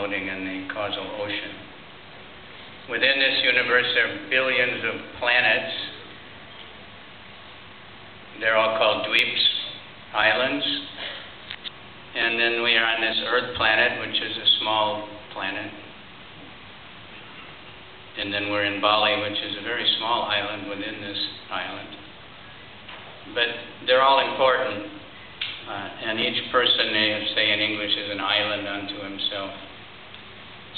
floating in the causal ocean. Within this universe, there are billions of planets. They're all called dweeps, islands. And then we are on this Earth planet, which is a small planet. And then we're in Bali, which is a very small island within this island. But they're all important. And each person, they say in English, is an island unto himself.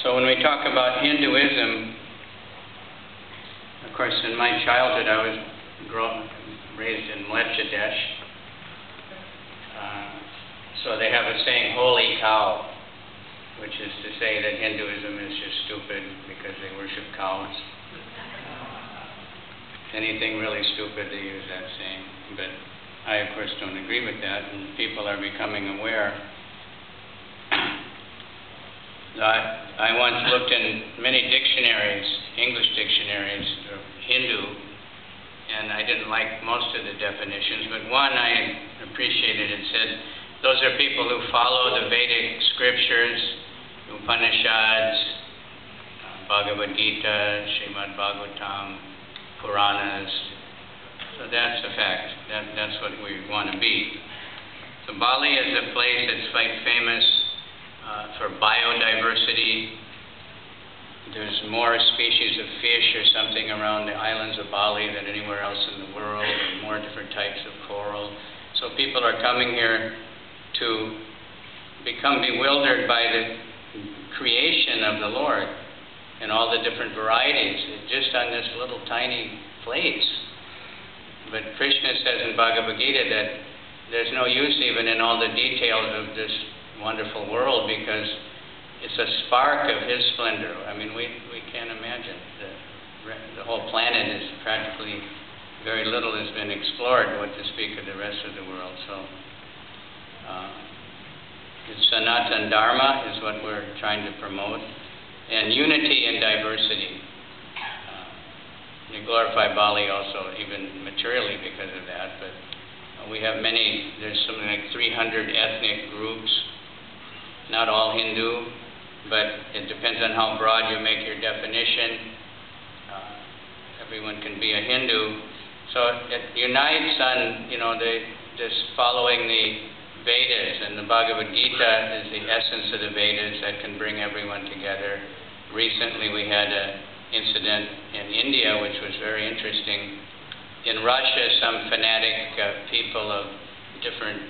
So when we talk about Hinduism, of course, in my childhood, I was raised in Mletchadesh. So they have a saying, holy cow, which is to say that Hinduism is just stupid because they worship cows. Anything really stupid, they use that saying. But I, of course, don't agree with that, and people are becoming aware. I once looked in many dictionaries, English dictionaries of Hindu, and I didn't like most of the definitions, but one I appreciated. It said, those are people who follow the Vedic scriptures, Upanishads, Bhagavad Gita, Srimad Bhagavatam, Puranas. So that's a fact. That's what we want to be. So Bali is a place that's quite famous for biodiversity. There's more species of fish or something around the islands of Bali than anywhere else in the world, and more different types of coral. So people are coming here to become bewildered by the creation of the Lord and all the different varieties, just on this little tiny place. But Krishna says in Bhagavad Gita that there's no use even in all the details of this wonderful world because it's a spark of His splendor. I mean, we can't imagine. The whole planet is practically, very little has been explored, what to speak of the rest of the world. So, Sanatana Dharma is what we're trying to promote, and unity and diversity. We glorify Bali also, even materially because of that, but we have there's something like 300 ethnic groups, not all Hindu, but it depends on how broad you make your definition. Everyone can be a Hindu. So it unites on, this following the Vedas, and the Bhagavad Gita is the essence of the Vedas that can bring everyone together. Recently we had an incident in India which was very interesting. In Russia, some fanatic people of different,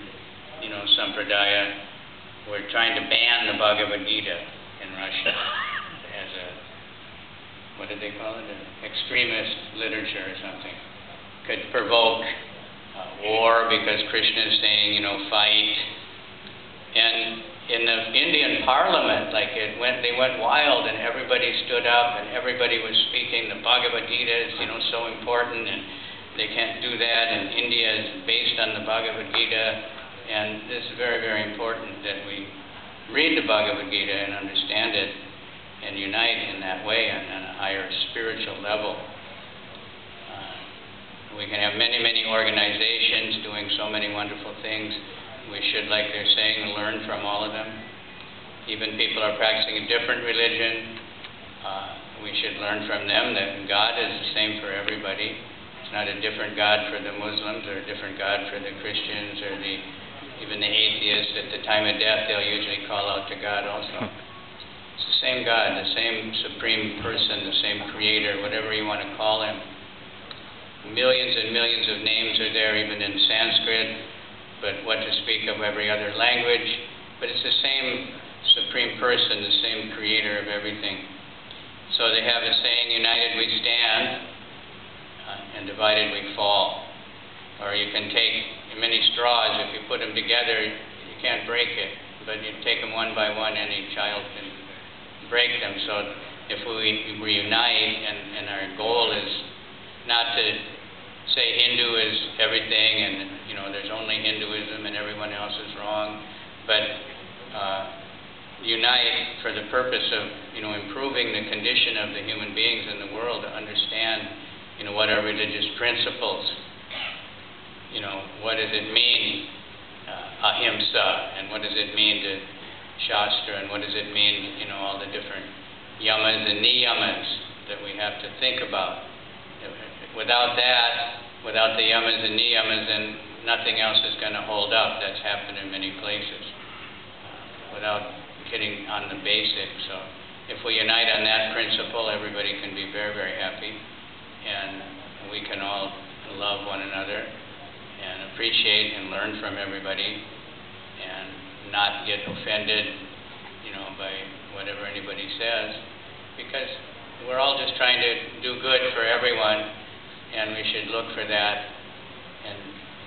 sampradaya were trying to ban the Bhagavad Gita in Russia as what did they call it? An extremist literature or something. Could provoke war because Krishna is saying, fight. And in the Indian parliament, they went wild and everybody stood up and everybody was speaking. The Bhagavad Gita is, so important and they can't do that. And India is based on the Bhagavad Gita. And this is very, very important that we read the Bhagavad Gita and understand it and unite in that way on a higher spiritual level. We can have many, many organizations doing so many wonderful things. We should, like they're saying, learn from all of them. Even people are practicing a different religion. We should learn from them that God is the same for everybody. It's not a different God for the Muslims or a different God for the Christians or even the atheists. At the time of death, they'll usually call out to God also. It's the same God, the same supreme person, the same creator, whatever you want to call him. Millions and millions of names are there, even in Sanskrit, but what to speak of every other language. But it's the same supreme person, the same creator of everything. So they have a saying, united we stand, and divided we fall. Or you can take many straws, if you put them together, you can't break it. But you take them one by one, any child can break them. So if we reunite, and our goal is not to say Hindu is everything and there's only Hinduism and everyone else is wrong, but unite for the purpose of improving the condition of the human beings in the world, to understand what are religious principles, what does it mean ahimsa, and what does it mean to Shastra, and what does it mean all yamas and niyamas that we have to think about. Without that, without the yamas and niyamas, then nothing else is going to hold up. That's happened in many places. Without getting on the basics. So if we unite on that principle, everybody can be very, very happy, and we can all love one another and appreciate and learn from everybody and not get offended, by whatever anybody says, because we're all just trying to do good for everyone, and we should look for that and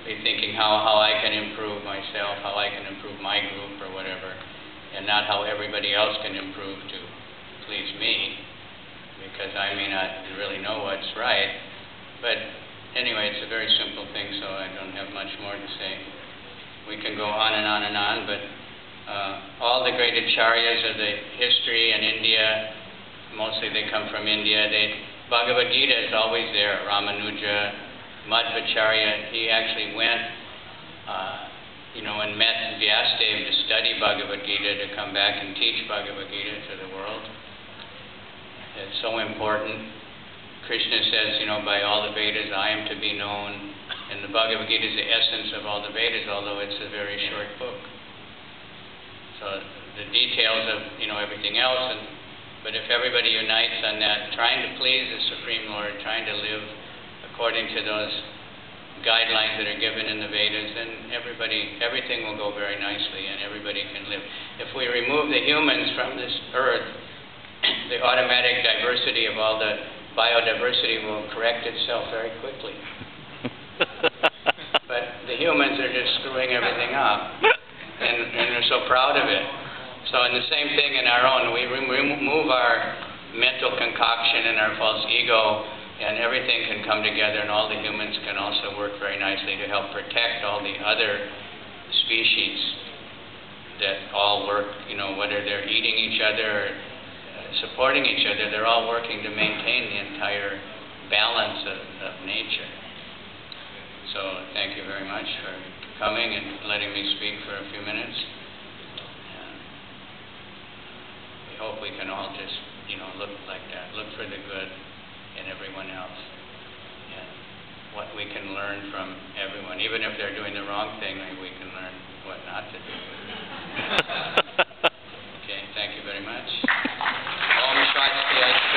be thinking how I can improve myself, how I can improve my group or whatever, and not how everybody else can improve to please me, because I may not really know what's right. But anyway, it's a very simple thing, so I don't have much more to say. We can go on and on and on, but all the great acharyas of the history in India, mostly they come from India. Bhagavad Gita is always there. Ramanuja, Madhvacharya, he actually went, and met Vyasadeva to study Bhagavad Gita, to come back and teach Bhagavad Gita to the world. It's so important. Krishna says, by all the Vedas I am to be known, and the Bhagavad Gita is the essence of all the Vedas, although it's a very short book. So the details of, everything else, but if everybody unites on that, trying to please the Supreme Lord, trying to live according to those guidelines that are given in the Vedas, then everything will go very nicely, and everybody can live. If we remove the humans from this earth, the automatic diversity of all the biodiversity will correct itself very quickly. But the humans are just screwing everything up, and they're so proud of it. So in the same thing in our own, we remove our mental concoction and our false ego, and everything can come together, and all the humans can also work very nicely to help protect all the other species that all work, whether they're eating each other or supporting each other, they're all working to maintain the entire balance of nature. So thank you very much for coming and letting me speak for a few minutes. And we hope we can all just, look like that, look for the good in everyone else, and what we can learn from everyone. Even if they're doing the wrong thing, maybe we can learn what not to do. Okay, thank you very much. Om Swasti.